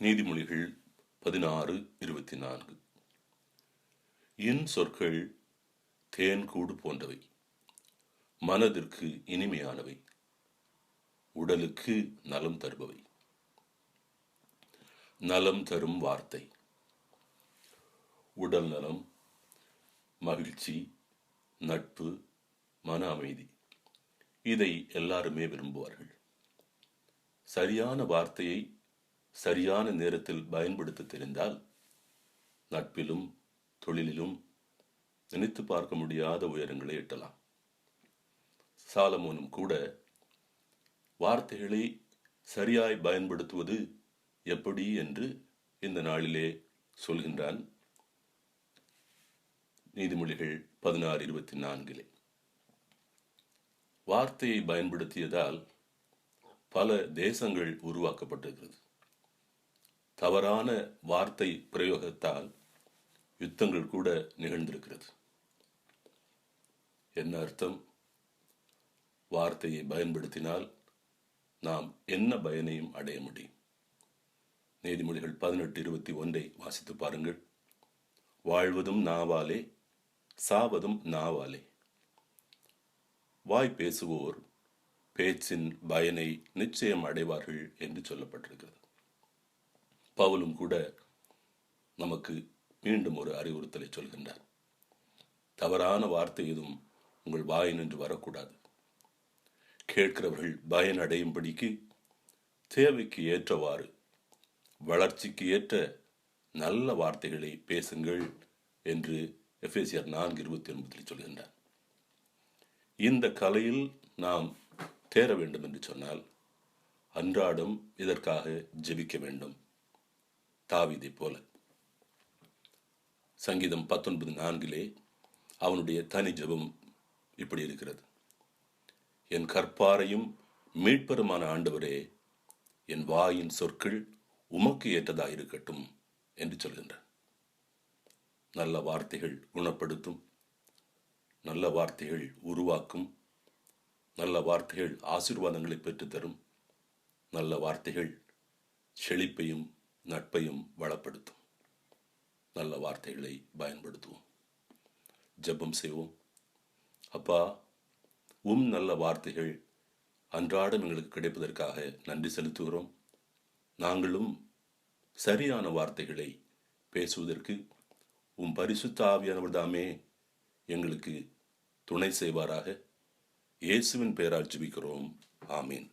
நீதிமொழிகள் 16:24. என் சொற்கள் தேன்கூடு போன்றவை, மனதிற்கு இனிமையானவை, உடலுக்கு நலம் தருபவை. நலம் தரும் வார்த்தை. உடல் நலம், மகிழ்ச்சி, நட்பு, மன அமைதி, இதை எல்லாருமே விரும்புவார்கள். சரியான வார்த்தையை சரியான நேரத்தில் பயன்படுத்த தெரிந்தால் நட்பிலும் தொழிலிலும் நினைத்து பார்க்க முடியாத உயரங்களை எட்டலாம். சாலமோனும் கூட வார்த்தைகளை சரியாய் பயன்படுத்துவது எப்படி என்று இந்த நாளிலே சொல்கின்றான். நீதிமொழிகள் 16:24. வார்த்தையை பயன்படுத்தியதால் பல தேசங்கள் உருவாக்கப்பட்டிருக்கிறது. தவறான வார்த்தை பிரயோகத்தால் யுத்தங்கள் கூட நிகழ்ந்திருக்கிறது. என்ன அர்த்தம்? வார்த்தையை பயன்படுத்தினால் நாம் என்ன பயனையும் அடைய முடியும். நீதிமொழிகள் 18:21 வாசித்து பாருங்கள். வாழ்வதும் நாவாலே, சாவதும் நாவாலே. வாய் பேசுவோர் பேச்சின் பயனை நிச்சயம் அடைவார்கள் என்று சொல்லப்பட்டிருக்கிறது. பவுலும் கூட நமக்கு மீண்டும் ஒரு அறிவுறுத்தலை சொல்கின்றார். தவறான வார்த்தை எதுவும் உங்கள் வாயினின்று வரக்கூடாது. கேட்கிறவர்கள் பயன் அடையும்படிக்கு தேவைக்கு ஏற்றவாறு, வளர்ச்சிக்கு ஏற்ற நல்ல வார்த்தைகளை பேசுங்கள் என்று எபேசியர் 4:29 சொல்கின்றார். இந்த கலையில் நாம் தேர வேண்டும் என்று சொன்னால் அன்றாடம் இதற்காக ஜெபிக்க வேண்டும். தாவீதை போல. சங்கீதம் 19:4 அவனுடைய தனி ஜெபம் இப்படி இருக்கிறது. என் கற்பாரையும் மீட்பருமான ஆண்டவரே, என் வாயின் சொற்கள் உமக்கு ஏற்றதாயிருக்கட்டும் என்று சொல்கின்றார். நல்ல வார்த்தைகள் குணப்படுத்தும், நல்ல வார்த்தைகள் உருவாக்கும், நல்ல வார்த்தைகள் ஆசீர்வாதங்களை பெற்றுத்தரும், நல்ல வார்த்தைகள் செழிப்பையும் நட்பையும் வளப்படுத்தும். நல்ல வார்த்தைகளை பயன்படுத்துவோம். ஜெபம் செய்வோம். அப்பா, நல்ல வார்த்தைகள் அன்றாடம் எங்களுக்கு கிடைப்பதற்காக நன்றி செலுத்துகிறோம். நாங்களும் சரியான வார்த்தைகளை பேசுவதற்கு பரிசுத்த ஆவியானவர் தாமே எங்களுக்கு துணை செய்வாராக. இயேசுவின் பெயரால் ஜெபிக்கிறோம். ஆமீன்.